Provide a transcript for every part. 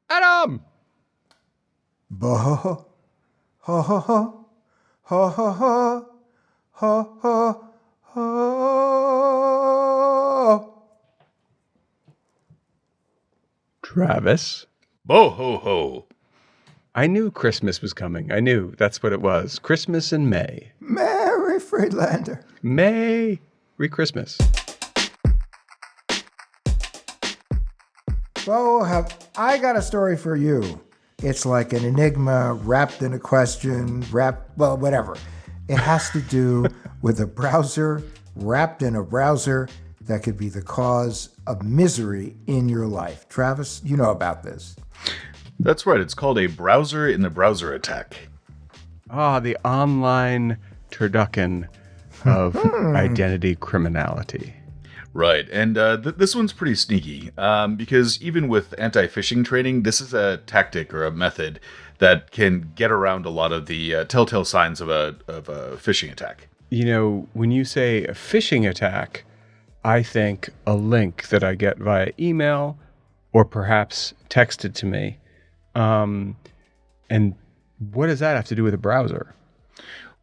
Adam! Bah ha ha ha ha ha ha ha ha ha ha. Travis? Bo ho ho. I knew Christmas was coming. I knew that's what it was. Christmas in May. Merry Friedlander. Merry Christmas. Bo, I got a story for you. It's like an enigma wrapped in a question, whatever. It has to do with a browser wrapped in a browser that could be the cause of misery in your life. Travis, you know about this. That's right. It's called a browser in the browser attack. Ah, the online turducken of identity criminality. Right. And this one's pretty sneaky because even with anti-phishing training, this is a tactic or a method that can get around a lot of the telltale signs of a phishing attack. You know, when you say a phishing attack, I think a link that I get via email or perhaps texted to me. And what does that have to do with a browser?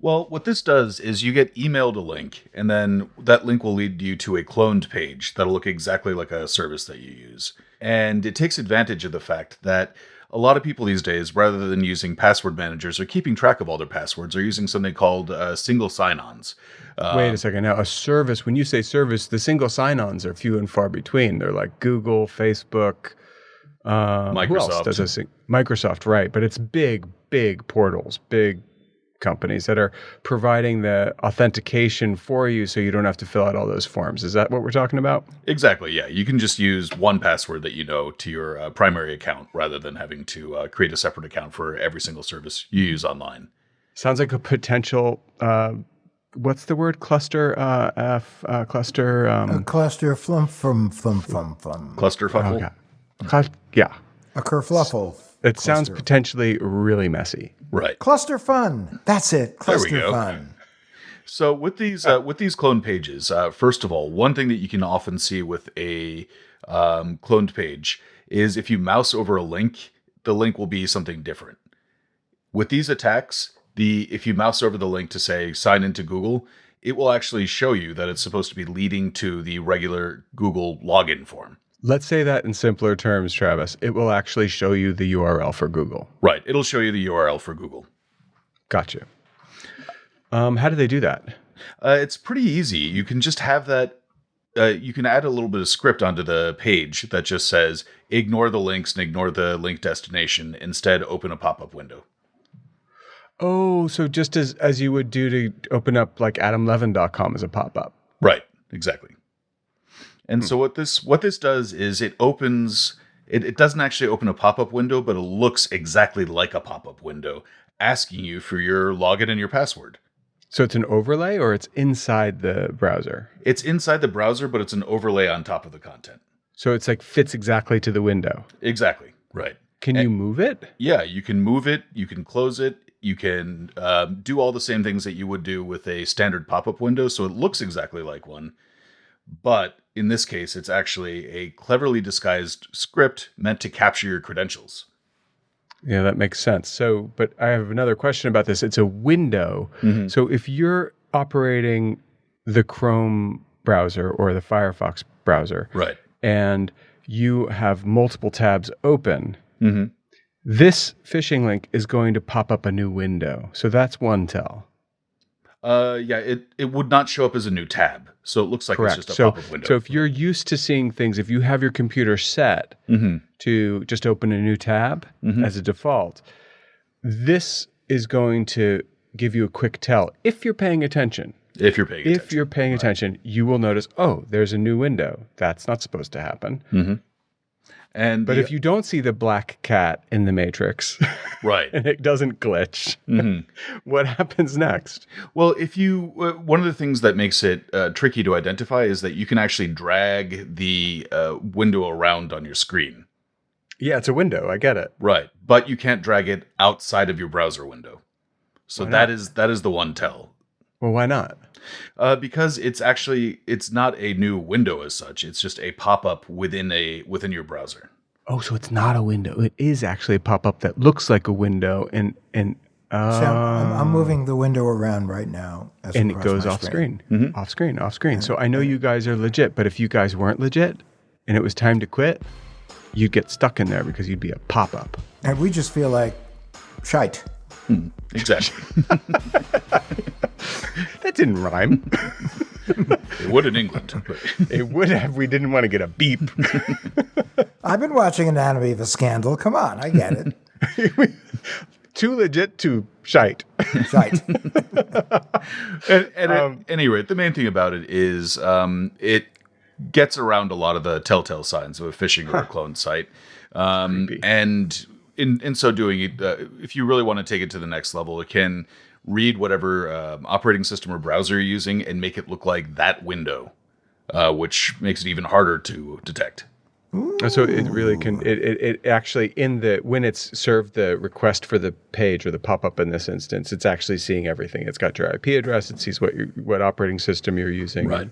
Well, what this does is you get emailed a link, and then that link will lead you to a cloned page that'll look exactly like a service that you use. And it takes advantage of the fact that a lot of people these days, rather than using password managers or keeping track of all their passwords, are using something called single sign-ons. Wait a second. Now, a service, when you say service, the single sign-ons are few and far between. They're like Google, Facebook, Microsoft. Who else does Microsoft, right. But it's big portals, big companies that are providing the authentication for you so you don't have to fill out all those forms. Is that what we're talking about? Exactly, yeah. You can just use one password that you know to your primary account rather than having to create a separate account for every single service you use online. Sounds like a potential, what's the word? Cluster, cluster. A cluster flum. Clusterfuffle? Okay. Yeah. A kerfluffle. It sounds potentially really messy. Right. Cluster fun. That's it. Cluster There we go. fun. So with these cloned pages, first of all, one thing that you can often see with a cloned page is if you mouse over a link, the link will be something different. With these attacks, if you mouse over the link to say sign into Google, it will actually show you that it's supposed to be leading to the regular Google login form. Let's say that in simpler terms, Travis. It will actually show you the URL for Google. Right. It'll show you the URL for Google. Gotcha. How do they do that? It's pretty easy. You can just have that. You can add a little bit of script onto the page that just says, ignore the links and ignore the link destination. Instead, open a pop-up window. Oh, so just as you would do to open up like adamlevin.com as a pop-up. Right. Exactly. And so what this does is it opens, it doesn't actually open a pop-up window, but it looks exactly like a pop-up window, asking you for your login and your password. So it's an overlay or it's inside the browser? It's inside the browser, but it's an overlay on top of the content. So it's like fits exactly to the window. Exactly. Right. Can you move it? Yeah, you can move it. You can close it. You can do all the same things that you would do with a standard pop-up window. So it looks exactly like one. But in this case, it's actually a cleverly disguised script meant to capture your credentials. Yeah, that makes sense. So, but I have another question about this. It's a window. Mm-hmm. So if you're operating the Chrome browser or the Firefox browser, right, and you have multiple tabs open, mm-hmm. this phishing link is going to pop up a new window. So that's one tell. Yeah, it would not show up as a new tab. So it looks like Correct. It's just a pop-up window. So if you're used to seeing things, if you have your computer set mm-hmm. to just open a new tab mm-hmm. as a default, this is going to give you a quick tell. If you're paying attention. If you're paying attention, you will notice, oh, there's a new window. That's not supposed to happen. Mm-hmm. But if you don't see the black cat in the matrix, right, and it doesn't glitch, mm-hmm. what happens next? Well, if you one of the things that makes it tricky to identify is that you can actually drag the window around on your screen. Yeah, it's a window. I get it. Right, but you can't drag it outside of your browser window. So that is the one tell. Well, why not? Because it's not a new window as such. It's just a pop-up within your browser. Oh, so it's not a window. It is actually a pop-up that looks like a window, and I'm moving the window around right now. and it goes off screen. Off screen. So I know you guys are legit, but if you guys weren't legit and it was time to quit, you'd get stuck in there because you'd be a pop-up. And we just feel like shite. Exactly. That didn't rhyme. It would in England. But It would have. We didn't want to get a beep. I've been watching Anatomy of a Scandal. Come on, I get it. Too legit to shite. Shite. at any rate, the main thing about it is it gets around a lot of the telltale signs of a phishing or a clone site. And in so doing, if you really want to take it to the next level, it can read whatever operating system or browser you're using and make it look like that window, which makes it even harder to detect. So it really can. It actually when it's served the request for the page or the pop-up in this instance, it's actually seeing everything. It's got your IP address. It sees what operating system you're using, Right.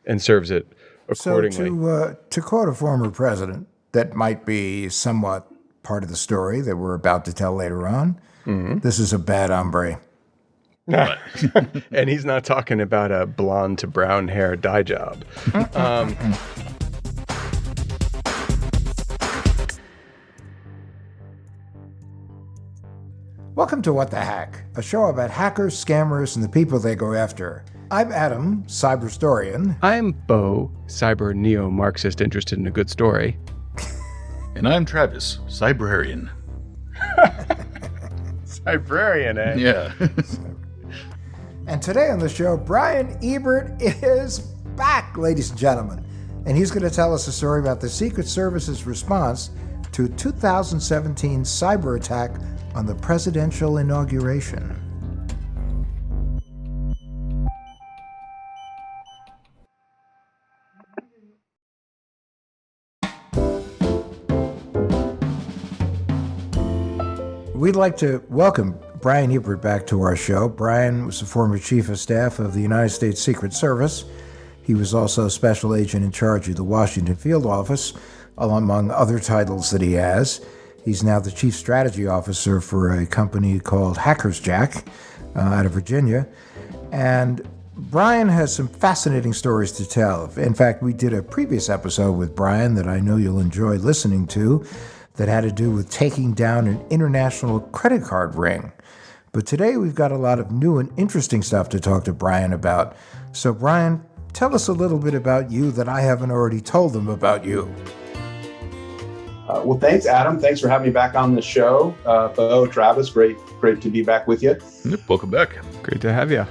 and serves it accordingly. So to quote a former president, that might be somewhat part of the story that we're about to tell later on. This is a bad hombre. And he's not talking about a blonde to brown hair dye job. Welcome to What the Hack, a show about hackers, scammers, and the people they go after. I'm Adam, cyberhistorian. I'm Bo, cyber neo-Marxist interested in a good story. And I'm Travis, cybrarian. Librarian, eh? Yeah. And today on the show, Brian Ebert is back, ladies and gentlemen. And he's going to tell us a story about the Secret Service's response to a 2017 cyber attack on the presidential inauguration. We'd like to welcome Brian Ebert back to our show. Brian was the former chief of staff of the United States Secret Service. He was also a special agent in charge of the Washington field office, among other titles that he has. He's now the chief strategy officer for a company called Hackersjack out of Virginia. And Brian has some fascinating stories to tell. In fact, we did a previous episode with Brian that I know you'll enjoy listening to that had to do with taking down an international credit card ring. But today we've got a lot of new and interesting stuff to talk to Brian about. So Brian, tell us a little bit about you that I haven't already told them about you. Well, thanks, Adam. Thanks for having me back on the show. Bo, Travis, great to be back with you. Yep, welcome back. Great to have you.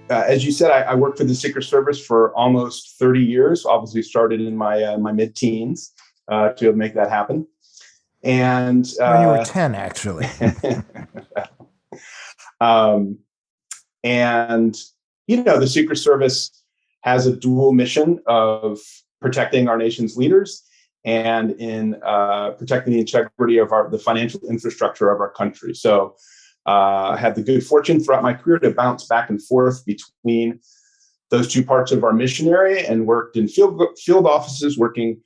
As you said, I worked for the Secret Service for almost 30 years. Obviously started in my mid-teens to make that happen. And when you were 10, actually. And, the Secret Service has a dual mission of protecting our nation's leaders and in protecting the integrity of the financial infrastructure of our country. So I had the good fortune throughout my career to bounce back and forth between those two parts of our mission area and worked in field offices working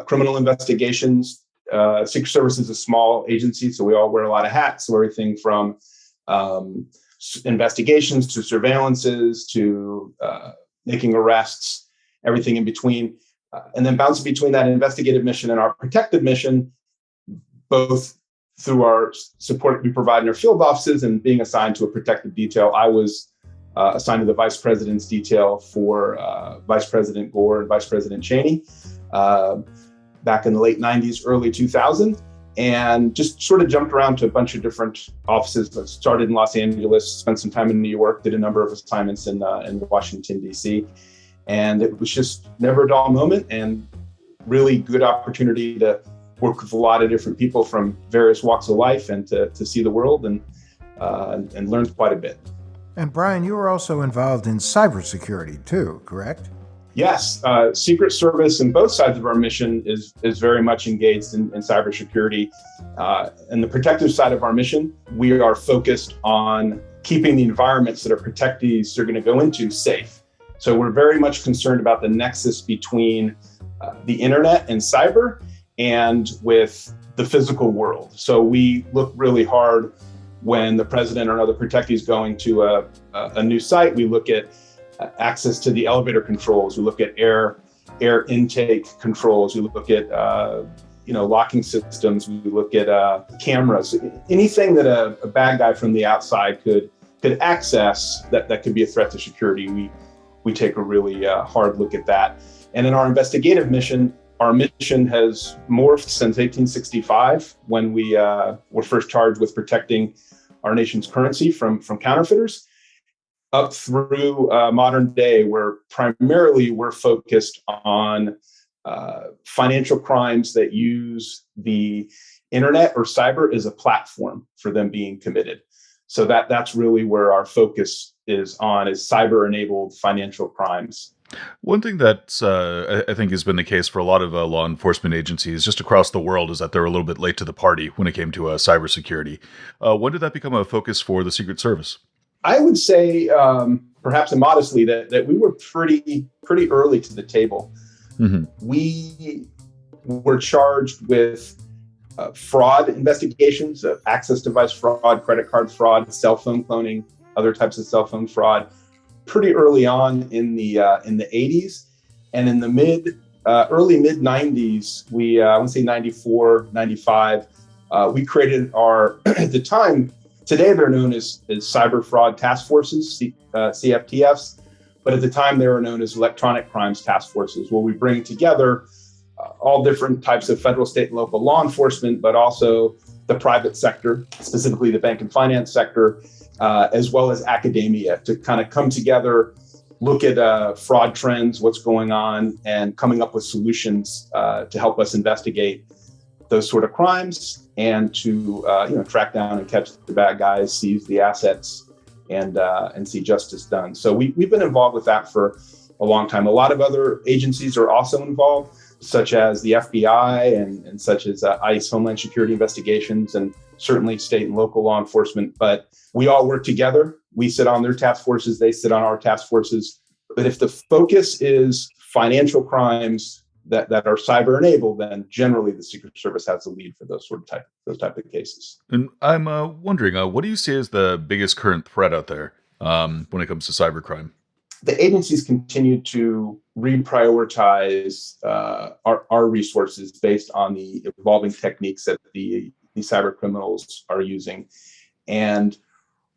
criminal investigations. Secret Service is a small agency, so we all wear a lot of hats. So everything from investigations to surveillances to making arrests, everything in between, and then bouncing between that investigative mission and our protective mission, both through our support we provide in our field offices and being assigned to a protective detail. I was assigned to the Vice President's detail for Vice President Gore and Vice President Cheney back in the late 90s, early 2000. And just sort of jumped around to a bunch of different offices. I started in Los Angeles, spent some time in New York, did a number of assignments in Washington, D.C. And it was just never a dull moment and really good opportunity to work with a lot of different people from various walks of life and to see the world and learn quite a bit. And Brian, you were also involved in cybersecurity too, correct? Yes, Secret Service and both sides of our mission is very much engaged in cybersecurity. And the protective side of our mission, we are focused on keeping the environments that our protectees are going to go into safe. So we're very much concerned about the nexus between the internet and cyber and with the physical world. So we look really hard when the president or another protectee is going to a new site. We look at access to the elevator controls. We look at air intake controls. We look at locking systems. We look at cameras. Anything that a bad guy from the outside could access that could be a threat to security. We take a really hard look at that. And in our investigative mission, our mission has morphed since 1865, when we were first charged with protecting our nation's currency from counterfeiters, up through modern day, where primarily we're focused on financial crimes that use the internet or cyber as a platform for them being committed. So that's really where our focus is cyber-enabled financial crimes. One thing that I think has been the case for a lot of law enforcement agencies just across the world is that they're a little bit late to the party when it came to cybersecurity. When did that become a focus for the Secret Service? I would say, perhaps immodestly, that we were pretty early to the table. Mm-hmm. We were charged with fraud investigations, access device fraud, credit card fraud, cell phone cloning, other types of cell phone fraud, pretty early on in the 80s. And in the early mid 90s, I want to say 94, 95, we created at the time, today they're known as cyber fraud task forces, CFTFs, but at the time they were known as electronic crimes task forces, where we bring together all different types of federal, state, and local law enforcement, but also the private sector, specifically the bank and finance sector, as well as academia, to kind of come together, look at fraud trends, what's going on, and coming up with solutions to help us investigate those sort of crimes and to track down and catch the bad guys, seize the assets, and see justice done. So we've been involved with that for a long time. A lot of other agencies are also involved, such as the FBI and such as ICE, Homeland Security Investigations, and certainly state and local law enforcement. But we all work together. We sit on their task forces, they sit on our task forces. But if the focus is financial crimes that are cyber enabled, then generally the Secret Service has the lead for those type of cases. And I'm wondering, what do you see as the biggest current threat out there when it comes to cybercrime? The agencies continue to reprioritize our resources based on the evolving techniques that the cyber criminals are using. And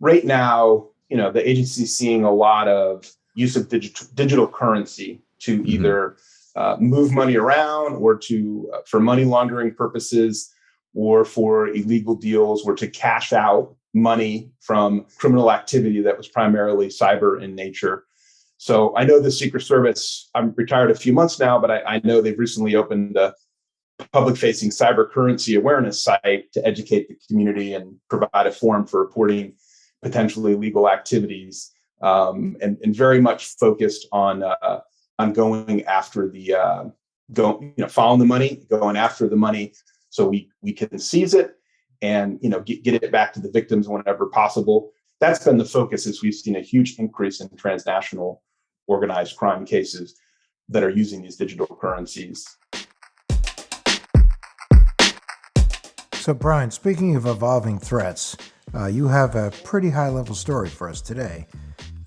right now, the agency is seeing a lot of use of digital currency to either move money around, or for money laundering purposes, or for illegal deals, or to cash out money from criminal activity that was primarily cyber in nature. So I know the Secret Service, I'm retired a few months now, but I know they've recently opened a public-facing cyber currency awareness site to educate the community and provide a forum for reporting potentially illegal activities, and very much focused on going after following the money, going after the money, so we can seize it and get it back to the victims whenever possible. That's been the focus, as we've seen a huge increase in transnational organized crime cases that are using these digital currencies. So, Brian, speaking of evolving threats, you have a pretty high-level story for us today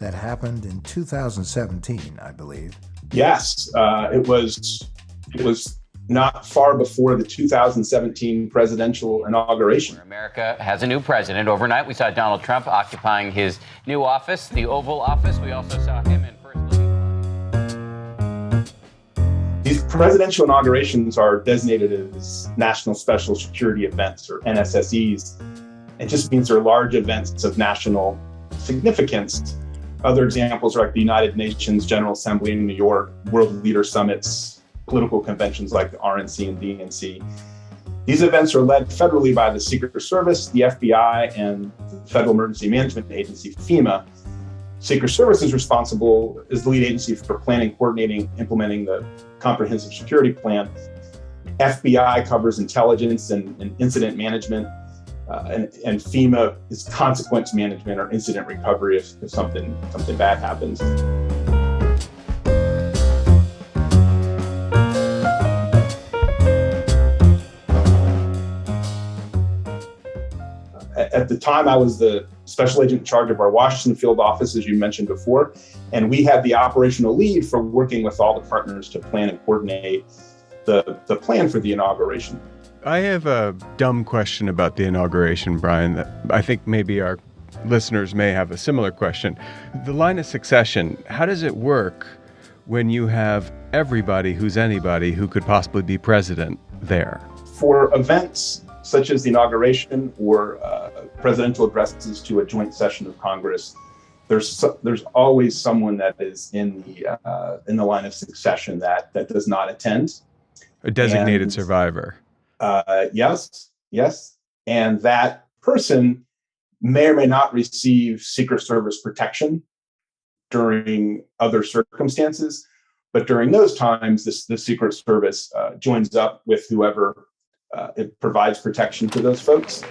that happened in 2017, I believe. Yes, it was not far before the 2017 presidential inauguration. America has a new president. Overnight, we saw Donald Trump occupying his new office, the Oval Office. We also saw him in First Lady. These presidential inaugurations are designated as National Special Security Events, or NSSEs. It just means they're large events of national significance. Other examples are like the United Nations General Assembly in New York, World Leader Summits, political conventions like the RNC and DNC. These events are led federally by the Secret Service, the FBI, and the Federal Emergency Management Agency, FEMA. Secret Service is responsible as the lead agency for planning, coordinating, implementing the comprehensive security plan. FBI covers intelligence and incident management. and FEMA is consequence management or incident recovery if something bad happens. At the time, I was the special agent in charge of our Washington field office, as you mentioned before, and we had the operational lead for working with all the partners to plan and coordinate the plan for the inauguration. I have a dumb question about the inauguration, Brian, that I think maybe our listeners may have a similar question. The line of succession, how does it work when you have everybody who's anybody who could possibly be president there? For events such as the inauguration or presidential addresses to a joint session of Congress, there's always someone that is in the line of succession that does not attend. A designated survivor. Yes. And that person may or may not receive Secret Service protection during other circumstances, but during those times, the Secret Service joins up with whoever it provides protection to those folks.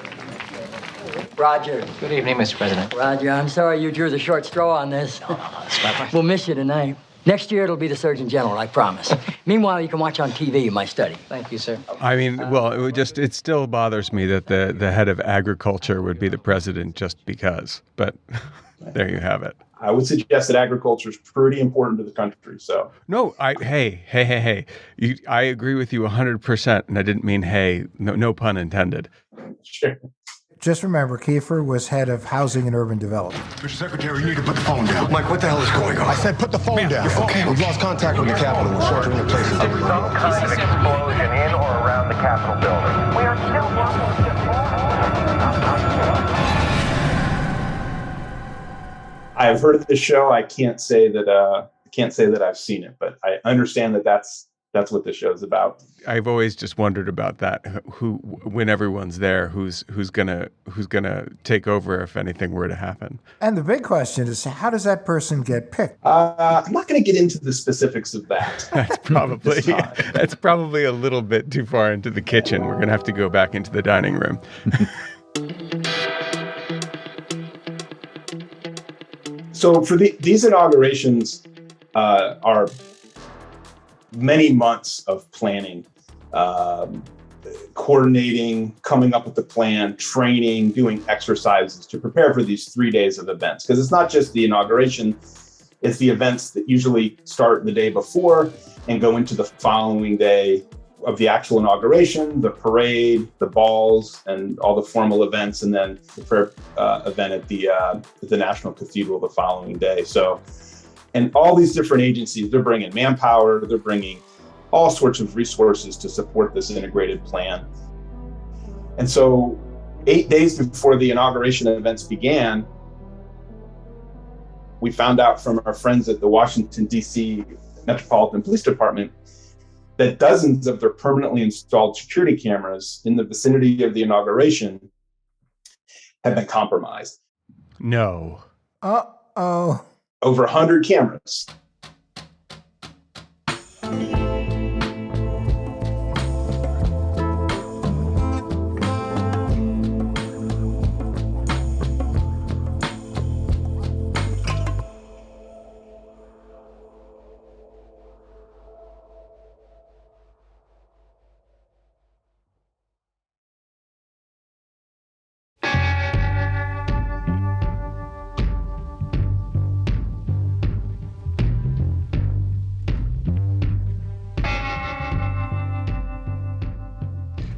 Roger. Good evening, Mr. President. Roger, I'm sorry you drew the short straw on this. We'll miss you tonight. Next year, it'll be the Surgeon General, I promise. Meanwhile, you can watch on TV in my study. Thank you, sir. I mean, well, it still bothers me that the head of agriculture would be the president just because, but there you have it. I would suggest that agriculture is pretty important to the country. So no, hey, I agree with you 100%, and I didn't mean hey, no pun intended. Sure. Just remember, Kiefer was head of housing and urban development. Mr. Secretary, you need to put the phone down. Mike, what the hell is going on? I said put the phone down. Okay, we've lost contact with the Capitol. We're sheltering in place. Some kind of explosion in or around the Capitol building. We are still watching. I have heard of this show. I can't say that I've seen it, but I understand that that's what the show's about. I've always just wondered about that. Who, when everyone's there, who's gonna take over if anything were to happen? And the big question is, how does that person get picked? I'm not going to get into the specifics of that. That's probably a little bit too far into the kitchen. We're gonna have to go back into the dining room. So for these inaugurations are many months of planning, coordinating, coming up with the plan, training, doing exercises to prepare for these 3 days of events. Because it's not just the inauguration, it's the events that usually start the day before and go into the following day of the actual inauguration, the parade, the balls, and all the formal events, and then the prayer event at the National Cathedral the following day. So, and all these different agencies, they're bringing manpower, they're bringing all sorts of resources to support this integrated plan. And so 8 days before the inauguration events began, we found out from our friends at the Washington D.C. Metropolitan Police Department that dozens of their permanently installed security cameras in the vicinity of the inauguration have been compromised. No. Uh-oh. Over 100 cameras.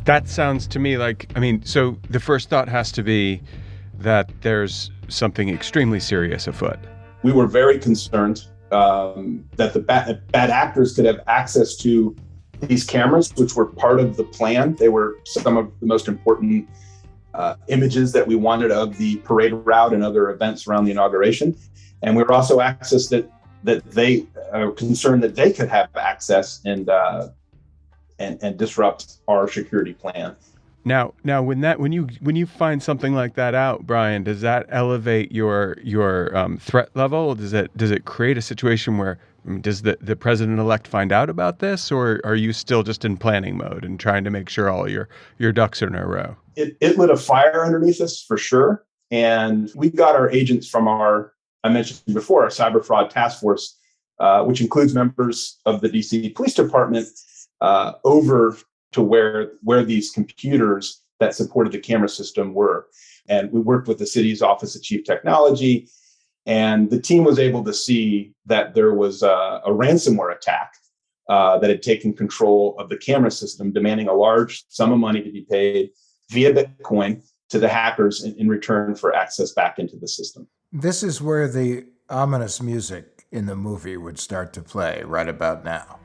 That sounds to me like, so the first thought has to be that there's something extremely serious afoot. We were very concerned that the bad actors could have access to these cameras, which were part of the plan. They were some of the most important images that we wanted of the parade route and other events around the inauguration. And we were also concerned that they could have access and disrupt our security plan. Now, when you find something like that out, Brian, does that elevate your threat level? Does it create a situation where does the president-elect find out about this, or are you still just in planning mode and trying to make sure all your ducks are in a row? It lit a fire underneath us for sure, and we got our agents from I mentioned before, our cyber fraud task force, which includes members of the DC Police Department, over to where these computers that supported the camera system were. And we worked with the city's Office of Chief Technology, and the team was able to see that there was a ransomware attack that had taken control of the camera system, demanding a large sum of money to be paid via Bitcoin to the hackers in return for access back into the system. This is where the ominous music in the movie would start to play right about now.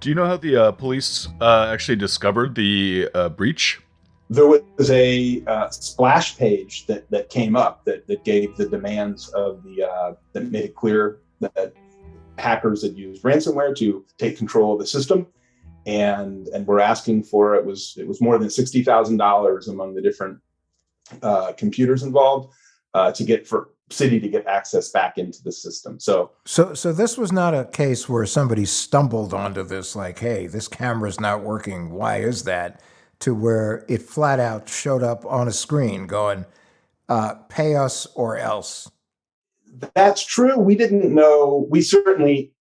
Do you know how the police actually discovered the breach? There was a splash page that came up that gave the demands of that made it clear that hackers had used ransomware to take control of the system, and were asking for it was more than $60,000 among the different computers involved to get for city to get access back into the system. So this was not a case where somebody stumbled onto this, like, hey, this camera's not working, why is that? To where it flat out showed up on a screen going, pay us or else. That's true. We didn't know. We certainly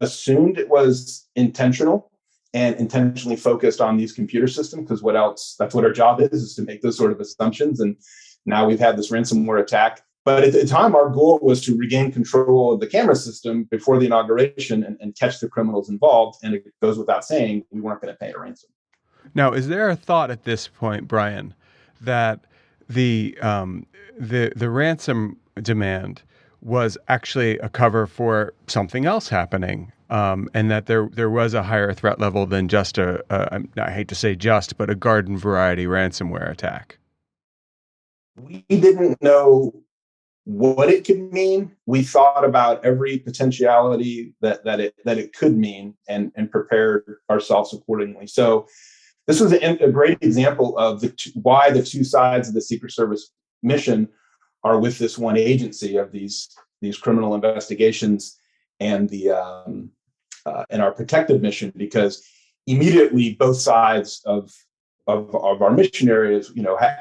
assumed it was intentional and intentionally focused on these computer systems, because what else? That's what our job is to make those sort of assumptions. And now we've had this ransomware attack. But at the time, our goal was to regain control of the camera system before the inauguration and catch the criminals involved. And it goes without saying, we weren't going to pay a ransom. Now, is there a thought at this point, Brian, that the ransom demand was actually a cover for something else happening, and that there was a higher threat level than just I hate to say just, but a garden variety ransomware attack? We didn't know what it could mean. We thought about every potentiality that it could mean and prepared ourselves accordingly. So this was a great example of why the two sides of the Secret Service mission are with this one agency of these criminal investigations and and our protective mission, because immediately both sides of our mission areas,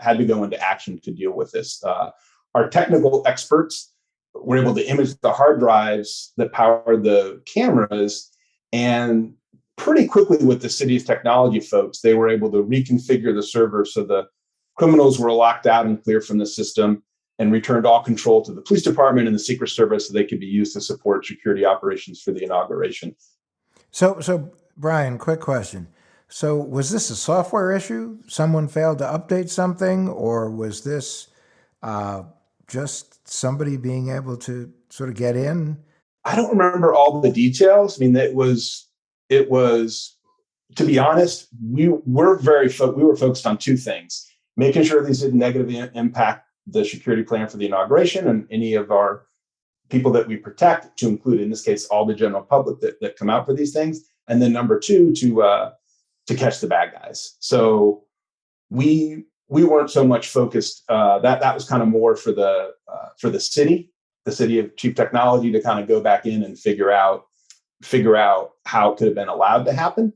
had to go into action to deal with this. Our technical experts were able to image the hard drives that power the cameras, and pretty quickly with the city's technology folks, they were able to reconfigure the server so the criminals were locked out and clear from the system, and returned all control to the police department and the Secret Service so they could be used to support security operations for the inauguration. So Brian, quick question. So was this a software issue? Someone failed to update something, or was this just somebody being able to sort of get in? I don't remember all the details. I mean, it was, to be honest, we were focused on two things: making sure these didn't negatively impact the security plan for the inauguration and any of our people that we protect, to include, in this case, all the general public that come out for these things. And then number two, to catch the bad guys. So we weren't so much focused. That was kind of more for the city of Chief Technology to kind of go back in and figure out how it could have been allowed to happen.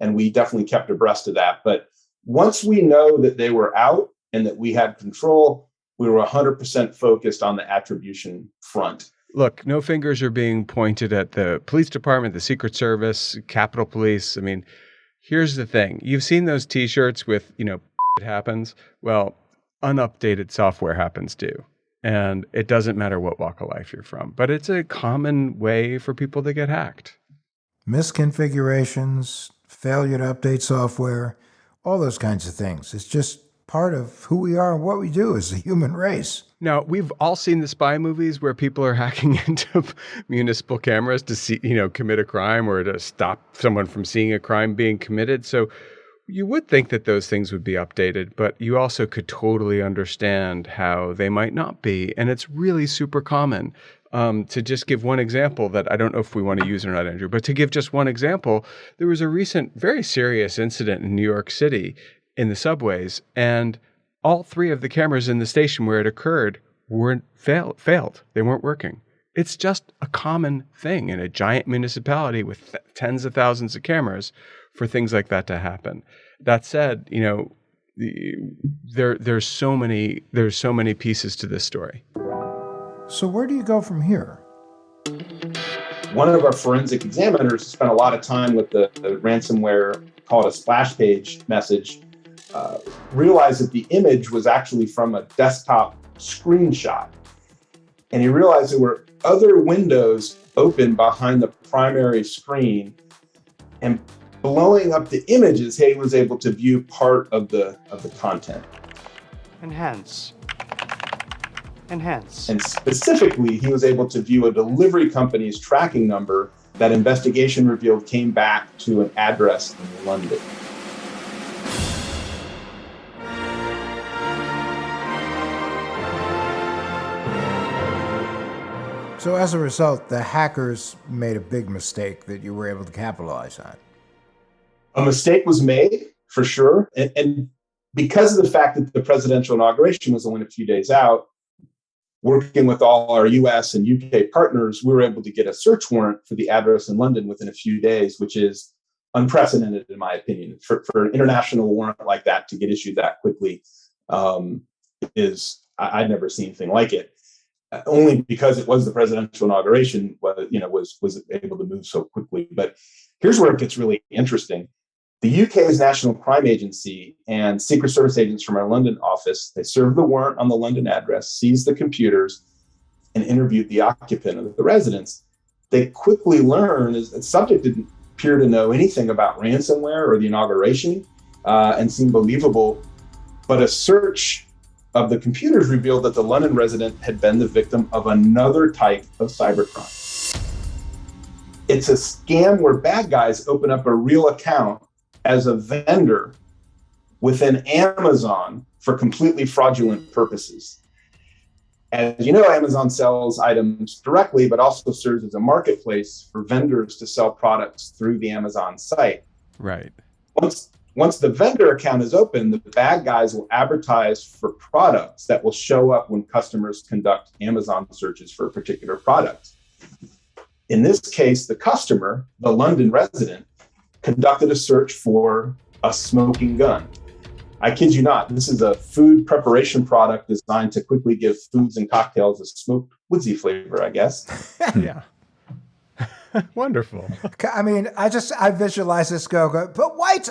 And we definitely kept abreast of that. But once we know that they were out and that we had control, we were 100% focused on the attribution front. Look, no fingers are being pointed at the police department, the Secret Service, Capitol Police. I mean, here's the thing. You've seen those T-shirts with, it happens. Well, unupdated software happens too. And it doesn't matter what walk of life you're from, but it's a common way for people to get hacked. Misconfigurations, failure to update software, all those kinds of things. It's just part of who we are and what we do as a human race. Now, we've all seen the spy movies where people are hacking into municipal cameras to see, commit a crime or to stop someone from seeing a crime being committed. So you would think that those things would be updated, but you also could totally understand how they might not be. And it's really super common. To just give one example that I don't know if we want to use or not, Andrew, but to give just one example, there was a recent very serious incident in New York City in the subways, and all 3 of the cameras in the station where it occurred failed. They weren't working. It's just a common thing in a giant municipality with tens of thousands of cameras for things like that to happen. That said, there's so many pieces to this story. So where do you go from here? One of our forensic examiners spent a lot of time with the ransomware called a splash page message, realized that the image was actually from a desktop screenshot. And he realized there were other windows open behind the primary screen, and blowing up the images, he was able to view part of the content. Enhance. And specifically, he was able to view a delivery company's tracking number that investigation revealed came back to an address in London. So as a result, the hackers made a big mistake that you were able to capitalize on. A mistake was made, for sure. And because of the fact that the presidential inauguration was only a few days out, working with all our US and UK partners, we were able to get a search warrant for the address in London within a few days, which is unprecedented, in my opinion. For an international warrant like that to get issued that quickly I'd never seen anything like it. Only because it was the presidential inauguration, was able to move so quickly. But here's where it gets really interesting. The UK's National Crime Agency and Secret Service agents from our London office, they served the warrant on the London address, seized the computers, and interviewed the occupant of the residence. They quickly learned that the subject didn't appear to know anything about ransomware or the inauguration and seemed believable. But a search of the computers revealed that the London resident had been the victim of another type of cybercrime. It's a scam where bad guys open up a real account as a vendor within Amazon for completely fraudulent purposes. As you know, Amazon sells items directly, but also serves as a marketplace for vendors to sell products through the Amazon site. Right. Once the vendor account is open, the bad guys will advertise for products that will show up when customers conduct Amazon searches for a particular product. In this case, the customer, the London resident, conducted a search for a smoking gun. I kid you not, this is a food preparation product designed to quickly give foods and cocktails a smoked woodsy flavor, I guess. Yeah. Wonderful. I mean, I visualize this go, but wait,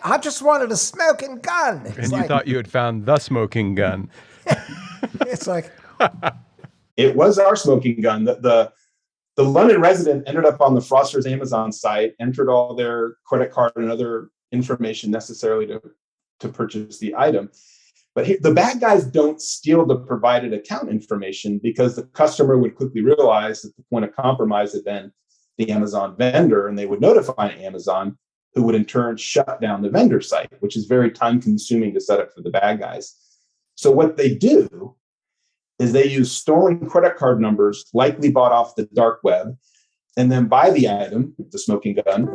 I just wanted a smoking gun. And you thought you had found the smoking gun. It's like... It was our smoking gun. The London resident ended up on the Froster's Amazon site, entered all their credit card and other information necessarily to purchase the item. But the bad guys don't steal the provided account information because the customer would quickly realize that the point of compromise had been the Amazon vendor, and they would notify Amazon, who would in turn shut down the vendor site, which is very time consuming to set up for the bad guys. So what they do is they use stolen credit card numbers, likely bought off the dark web, and then buy the item, the smoking gun,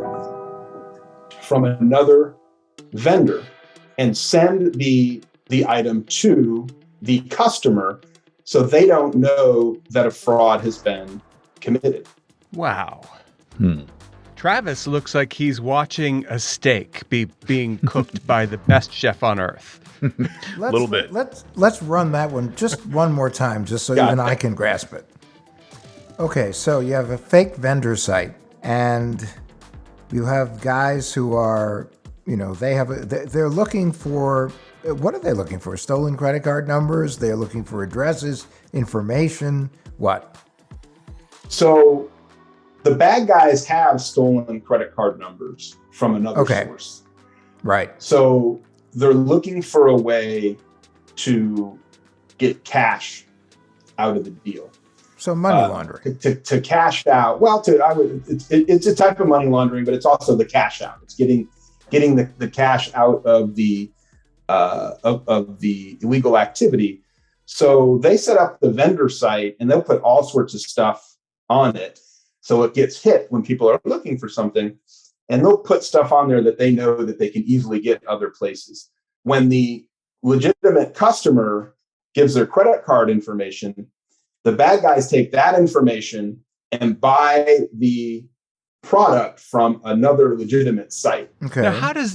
from another vendor and send the item to the customer so they don't know that a fraud has been committed. Wow. Travis looks like he's watching a steak being cooked by the best chef on earth. A little bit. Let's run that one just one more time, just so even I can grasp it. Okay, so you have a fake vendor site, and you have guys who are, they're looking for, what are they looking for? Stolen credit card numbers? They're looking for addresses, information, what? So the bad guys have stolen credit card numbers from another source. Right. So they're looking for a way to get cash out of the deal. So money laundering. To cash out. Well, it's a type of money laundering, but it's also the cash out. It's getting the cash out of the illegal activity. So they set up the vendor site and they'll put all sorts of stuff on it. So it gets hit when people are looking for something, and they'll put stuff on there that they know that they can easily get other places. When the legitimate customer gives their credit card information, the bad guys take that information and buy the product from another legitimate site. Okay. Now, how does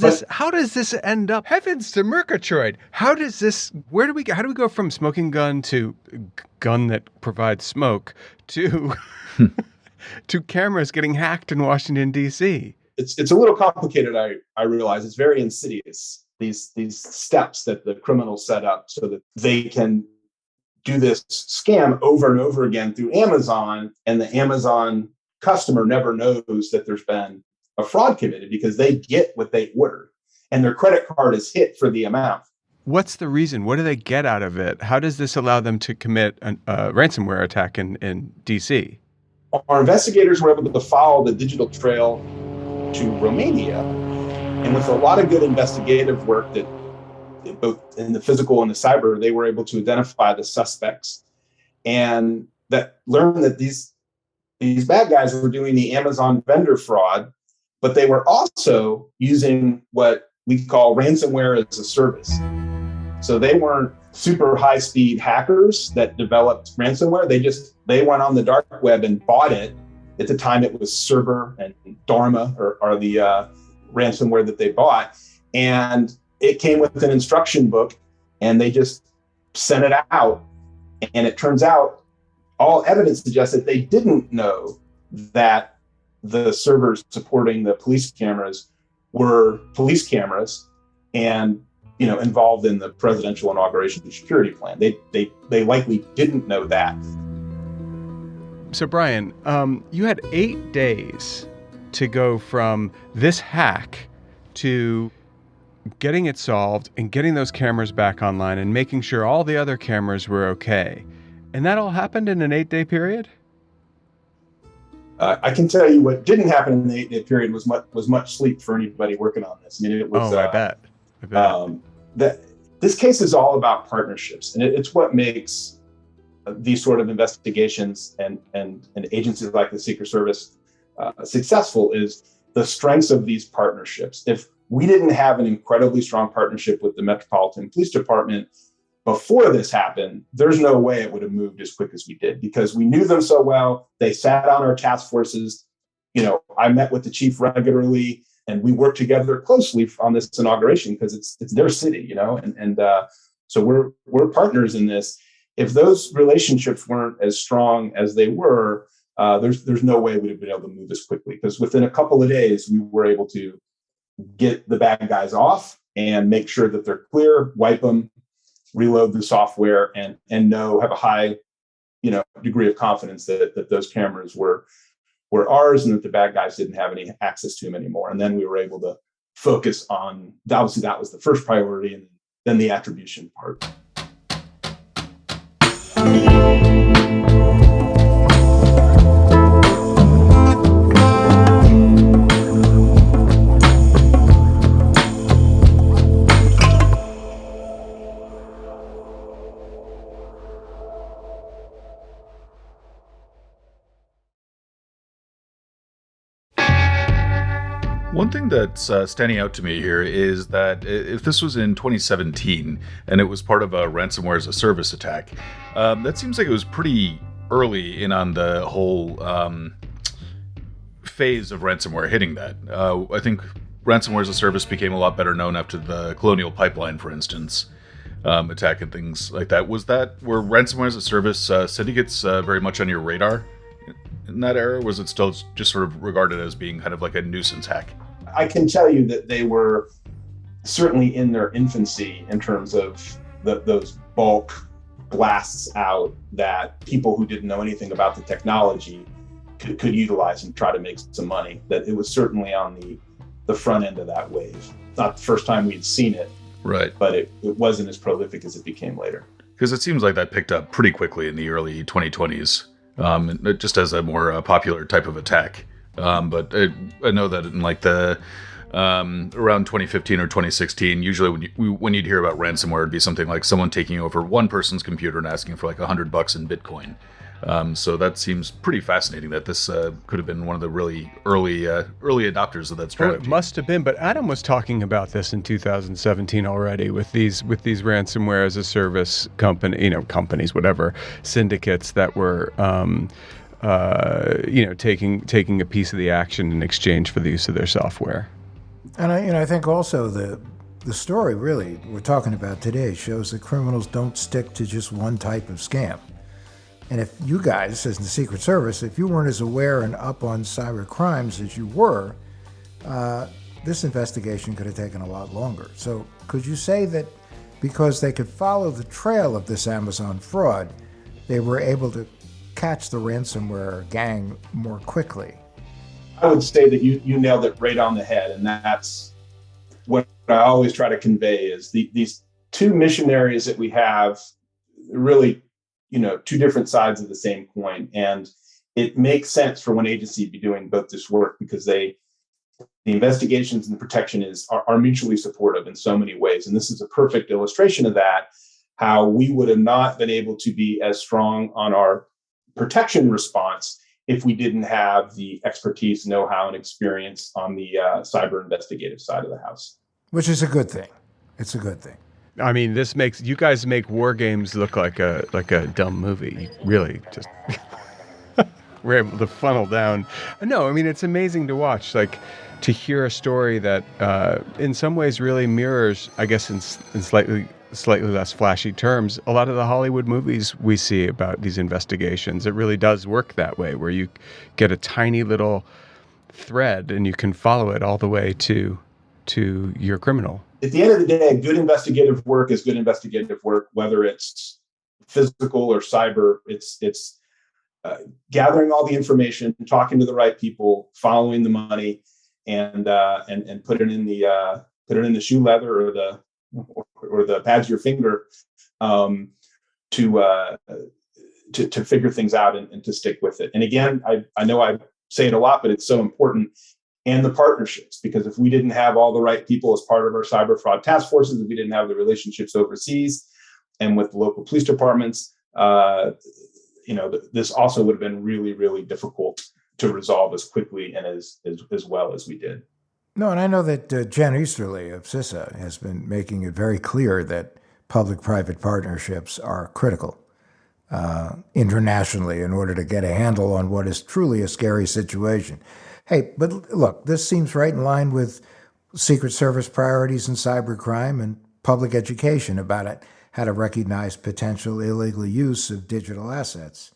this end up? Heavens to Murgatroyd. How do we go from smoking gun to gun that provides smoke to to cameras getting hacked in Washington D.C.? It's a little complicated. I realize it's very insidious. These steps that the criminals set up so that they can do this scam over and over again through Amazon, and the Amazon customer never knows that there's been a fraud committed because they get what they ordered and their credit card is hit for the amount. What's the reason? What do they get out of it? How does this allow them to commit a ransomware attack in D.C.? Our investigators were able to follow the digital trail to Romania, and with a lot of good investigative work that both in the physical and the cyber, they were able to identify the suspects and that learned that these bad guys were doing the Amazon vendor fraud, but they were also using what we call ransomware as a service. So they weren't super high speed hackers that developed ransomware. They went on the dark web and bought it. At the time it was Cerber and Dharma are the ransomware that they bought. And it came with an instruction book and they just sent it out. And it turns out all evidence suggests that they didn't know that the servers supporting the police cameras were police cameras and involved in the presidential inauguration security plan. They likely didn't know that. So Brian, you had 8 days to go from this hack to getting it solved and getting those cameras back online and making sure all the other cameras were okay. And that all happened in an 8-day period? I can tell you what didn't happen in the 8-day period was much sleep for anybody working on this. I mean, it was. I bet. This case is all about partnerships, and it's what makes these sort of investigations and agencies like the Secret Service successful is the strengths of these partnerships. If we didn't have an incredibly strong partnership with the Metropolitan Police Department before this happened, there's no way it would have moved as quick as we did because we knew them so well. They sat on our task forces. I met with the chief regularly and we worked together closely on this inauguration because it's their city, so we're partners in this. If those relationships weren't as strong as they were, there's no way we'd have been able to move as quickly because within a couple of days, we were able to get the bad guys off and make sure that they're clear, wipe them, reload the software, and have a high, degree of confidence that those cameras were ours and that the bad guys didn't have any access to them anymore. And then we were able to focus on, obviously that was the first priority, and then the attribution part. One thing that's standing out to me here is that if this was in 2017 and it was part of a ransomware as a service attack, that seems like it was pretty early in on the whole phase of ransomware hitting that. I think ransomware as a service became a lot better known after the Colonial Pipeline, for instance, attack and things like that. Were ransomware as a service syndicates very much on your radar in that era? Or was it still just sort of regarded as being kind of like a nuisance hack? I can tell you that they were certainly in their infancy in terms of those bulk blasts out that people who didn't know anything about the technology could utilize and try to make some money. That it was certainly on the front end of that wave. Not the first time we'd seen it, right? But it wasn't as prolific as it became later. Because it seems like that picked up pretty quickly in the early 2020s, just as a more popular type of attack. But I know that in like the around 2015 or 2016. Usually when you'd hear about ransomware, it'd be something like someone taking over one person's computer and asking for like $100 in Bitcoin. So that seems pretty fascinating that this could have been one of the really early adopters of that strategy. Well, it must have been, but Adam was talking about this in 2017 already with these ransomware as a service companies, whatever, syndicates that were taking a piece of the action in exchange for the use of their software. And I think also the story really we're talking about today shows that criminals don't stick to just one type of scam. And if you guys, as the Secret Service, if you weren't as aware and up on cyber crimes as you were, this investigation could have taken a lot longer. So could you say that because they could follow the trail of this Amazon fraud, they were able to catch the ransomware gang more quickly? I would say that you nailed it right on the head. And that's what I always try to convey is these two mission areas that we have really, two different sides of the same coin. And it makes sense for one agency to be doing both this work because the investigations and the protection are mutually supportive in so many ways. And this is a perfect illustration of that, how we would have not been able to be as strong on our protection response if we didn't have the expertise, know-how, and experience on the cyber investigative side of the house. Which is a good thing. It's a good thing. I mean, this makes you guys make war games look like a dumb movie. You really just we're able to funnel down. No, I mean it's amazing to watch. Like to hear a story that, in some ways, really mirrors, I guess, in slightly less flashy terms, a lot of the Hollywood movies we see about these investigations. It really does work that way, where you get a tiny little thread and you can follow it all the way to your criminal. At the end of the day, good investigative work is good investigative work, whether it's physical or cyber. It's gathering all the information, talking to the right people, following the money, and put it in the shoe leather or the pads of your finger to figure things out and to stick with it. And again, I know I say it a lot, but it's so important. And the partnerships, because if we didn't have all the right people as part of our cyber fraud task forces, if we didn't have the relationships overseas and with local police departments, this also would have been really, really difficult to resolve as quickly and as well as we did. No, and I know that Jen Easterly of CISA has been making it very clear that public-private partnerships are critical internationally in order to get a handle on what is truly a scary situation. Hey, but look, this seems right in line with Secret Service priorities in cybercrime and public education about it, how to recognize potential illegal use of digital assets.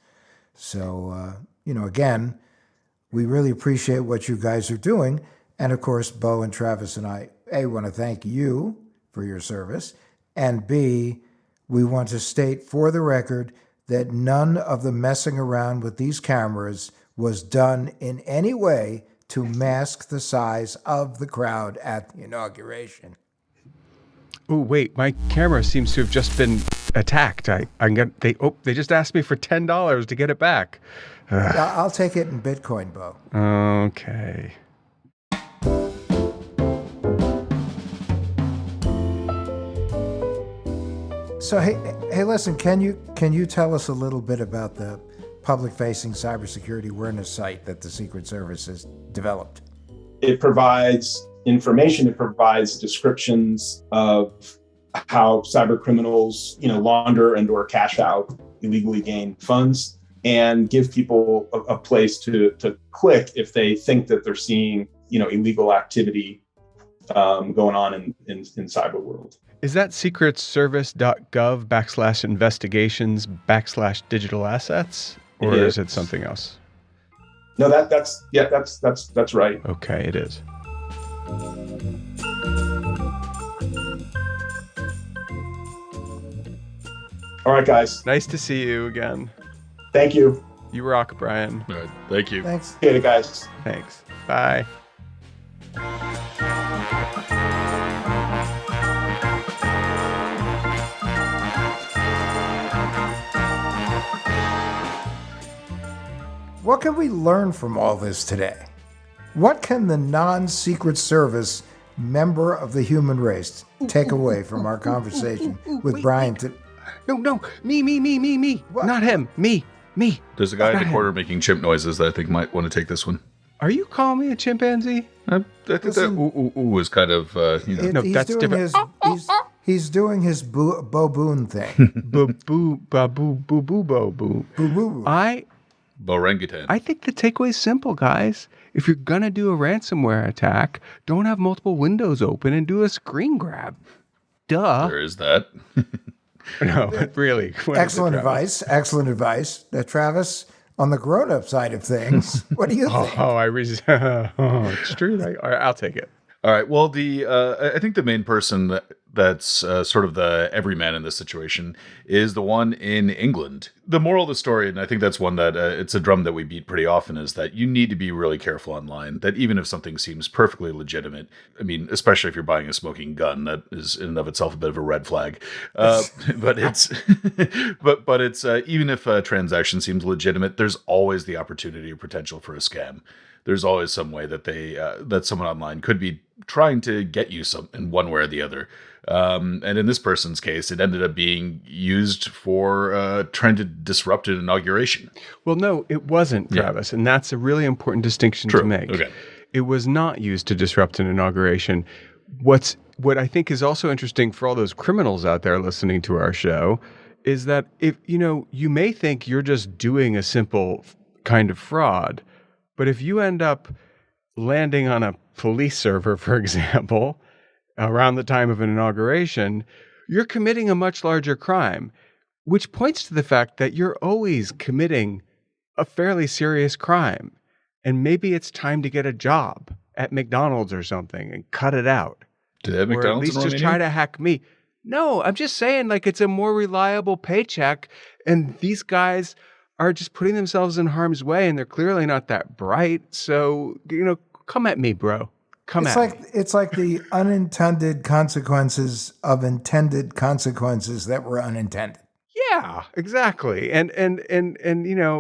So, again, we really appreciate what you guys are doing. And of course, Bo and Travis and I, A, want to thank you for your service, and B, we want to state for the record that none of the messing around with these cameras was done in any way to mask the size of the crowd at the inauguration. Oh, wait, my camera seems to have just been attacked. They just asked me for $10 to get it back. I'll take it in Bitcoin, Bo. Okay. So, hey, listen, can you tell us a little bit about the public-facing cybersecurity awareness site that the Secret Service has developed? It provides information. It provides descriptions of how cyber criminals, launder and/or cash out illegally gained funds, and give people a place to click if they think that they're seeing, illegal activity going on in cyber world. Is that secretservice.gov/investigations/digital assets? Or is it something else? No, that's right. Okay, it is. All right, guys. Nice to see you again. Thank you. You rock, Brian. All right, thank you. Thanks. Okay, guys. Thanks. Bye. What can we learn from all this today? What can the non-Secret Service member of the human race take away from our conversation with Brian? No, me. What? Not him, me. There's a guy in the Not corner him. making chimp noises that I think might want to take this one. Are you calling me a chimpanzee? I think that ooh is kind of, No, He's that's doing different. He's doing his Bo Boone thing. Boo, boo. Boo. Borangutan. I think the takeaway is simple, guys. If you're gonna do a ransomware attack, don't have multiple windows open and do a screen grab. Duh. There is that. No, but really. what is it, Excellent Travis? advice. Excellent advice. Travis, on the grown-up side of things, what do you think? It's true. All right, I'll take it. All right. Well, I think the main person that's sort of the everyman in this situation is the one in England. The moral of the story, and I think that's one that it's a drum that we beat pretty often, is that you need to be really careful online. That even if something seems perfectly legitimate, I mean, especially if you're buying a smoking gun, that is in and of itself a bit of a red flag. But it's but it's even if a transaction seems legitimate, there's always the opportunity or potential for a scam. There's always some way that that someone online could be trying to get you some in one way or the other. And in this person's case, it ended up being used for trying to disrupt an inauguration. Well, no, it wasn't, Travis, and that's a really important distinction to make. Okay. It was not used to disrupt an inauguration. What I think is also interesting for all those criminals out there listening to our show is that if you may think you're just doing a simple kind of fraud, but if you end up landing on a police server, for example, around the time of an inauguration, you're committing a much larger crime, which points to the fact that you're always committing a fairly serious crime. And maybe it's time to get a job at McDonald's or something and cut it out. Do they have Or at McDonald's least in just Romania? try to hack me. No, I'm just saying, like, it's a more reliable paycheck. And these guys are just putting themselves in harm's way, and they're clearly not that bright. So, come at me, bro. It's like the unintended consequences of intended consequences that were unintended. Yeah, exactly. And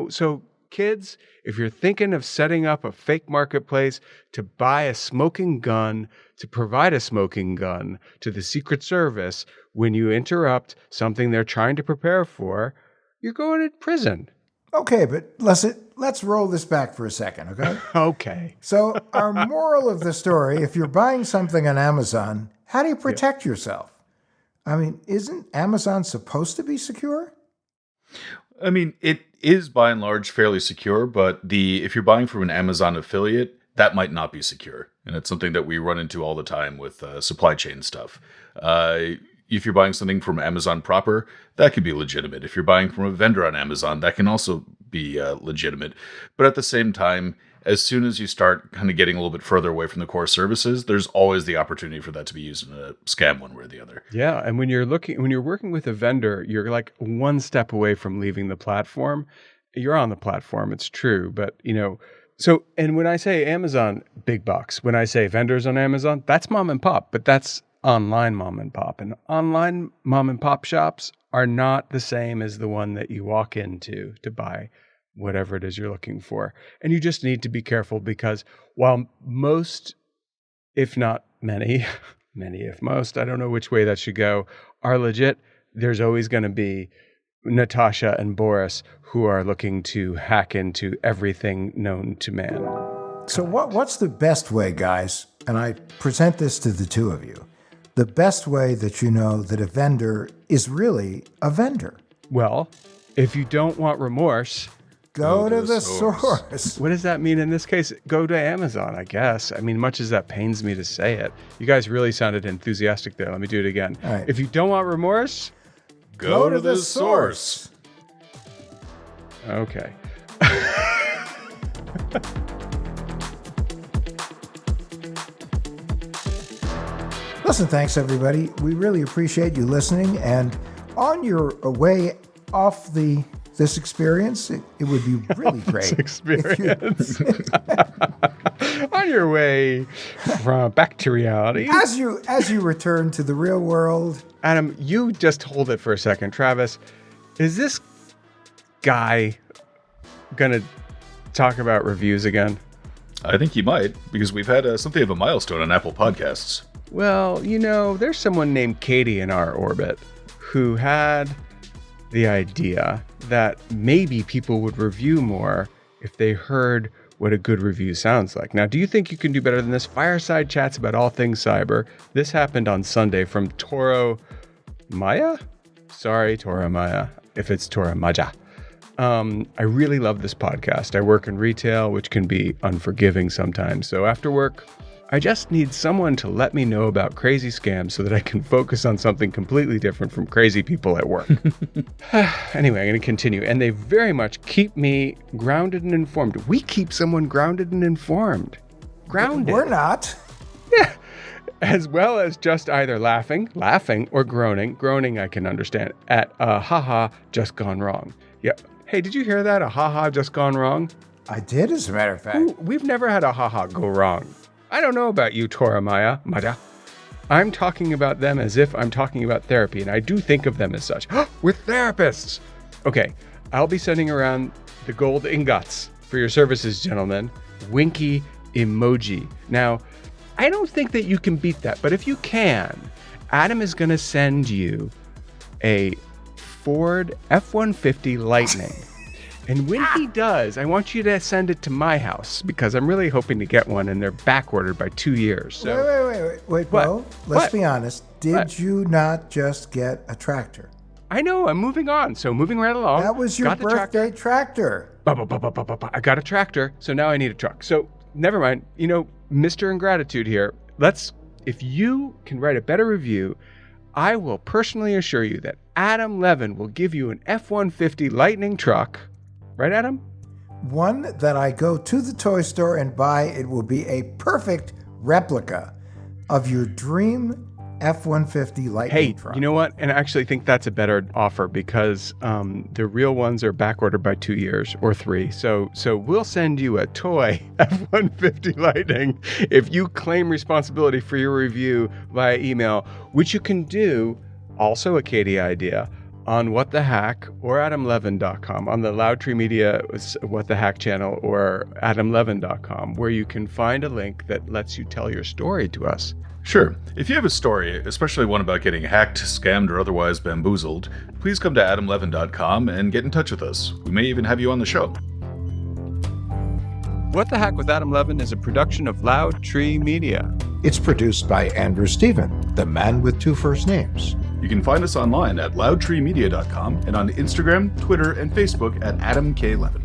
so kids, if you're thinking of setting up a fake marketplace to buy a smoking gun, to provide a smoking gun to the Secret Service, when you interrupt something they're trying to prepare for, you're going to prison. Okay, but let's roll this back for a second, okay? Okay. So our moral of the story, if you're buying something on Amazon, how do you protect yourself? I mean, isn't Amazon supposed to be secure? I mean, it is by and large fairly secure, but if you're buying from an Amazon affiliate, that might not be secure. And it's something that we run into all the time with supply chain stuff. If you're buying something from Amazon proper, that could be legitimate. If you're buying from a vendor on Amazon, that can also be legitimate. But at the same time, as soon as you start kind of getting a little bit further away from the core services, there's always the opportunity for that to be used in a scam one way or the other. Yeah, and when you're working with a vendor, you're like one step away from leaving the platform. You're on the platform, it's true, but so, and when I say Amazon, big bucks, when I say vendors on Amazon, that's mom and pop, but that's online mom and pop. And online mom and pop shops are not the same as the one that you walk into to buy whatever it is you're looking for. And you just need to be careful because while most, if not many, many if most, I don't know which way that should go, are legit, there's always going to be Natasha and Boris who are looking to hack into everything known to man. So what's the best way, guys? And I present this to the two of you. The best way that you know that a vendor is really a vendor. Well, if you don't want remorse, go to the source. What does that mean in this case? Go to Amazon, I guess. I mean, much as that pains me to say it. You guys really sounded enthusiastic there. Let me do it again. All right. If you don't want remorse, go to the source. Okay. Listen, thanks everybody. We really appreciate you listening. And on your way off this experience, it would be really great. Experience. On your way back to reality. As you return to the real world. Adam, you just hold it for a second. Travis, is this guy gonna talk about reviews again? I think you might, because we've had something of a milestone on Apple Podcasts. Well, there's someone named Katie in our orbit who had the idea that maybe people would review more if they heard what a good review sounds like. Now, do you think you can do better than this? Fireside chats about all things cyber. This happened on Sunday from Toro Maya? Sorry, Toro Maya, if it's Toro Maja. I really love this podcast. I work in retail, which can be unforgiving sometimes. So after work, I just need someone to let me know about crazy scams so that I can focus on something completely different from crazy people at work. Anyway, I'm going to continue. And they very much keep me grounded and informed. We keep someone grounded and informed. Grounded. We're not. Yeah. As well as just either laughing, or groaning. Groaning I can understand. At haha, just gone wrong. Yeah. Hey, did you hear that? A haha, just gone wrong? I did, as a matter of fact. Ooh, we've never had a haha go wrong. I don't know about you, Tora Maja. I'm talking about them as if I'm talking about therapy, and I do think of them as such. We're therapists! Okay, I'll be sending around the gold ingots for your services, gentlemen. Winky emoji. Now, I don't think that you can beat that, but if you can, Adam is going to send you a Ford F-150 Lightning. And when he does, I want you to send it to my house because I'm really hoping to get one, and they're back ordered by 2 years. So. Wait, Bo. Let's be honest. Did you not just get a tractor? I know. I'm moving on. So moving right along. That was your birthday tractor. I got a tractor, so now I need a truck. So never mind. Mr. Ingratitude here. If you can write a better review, I will personally assure you that Adam Levin will give you an F-150 Lightning truck. Right, Adam? One that I go to the toy store and buy. It will be a perfect replica of your dream F-150 Lightning truck. Hey, you know what? And I actually think that's a better offer because the real ones are back ordered by 2 years or 3. So we'll send you a toy F-150 Lightning if you claim responsibility for your review via email, which you can do, also a Katie idea, on What the Hack or AdamLevin.com, on the Loudtree Media What the Hack channel or AdamLevin.com, where you can find a link that lets you tell your story to us. Sure. If you have a story, especially one about getting hacked, scammed, or otherwise bamboozled, please come to AdamLevin.com and get in touch with us. We may even have you on the show. What the Hack with Adam Levin is a production of Loudtree Media. It's produced by Andrew Stephen, the man with 2 first names. You can find us online at loudtreemedia.com and on Instagram, Twitter, and Facebook at Adam K. Levin.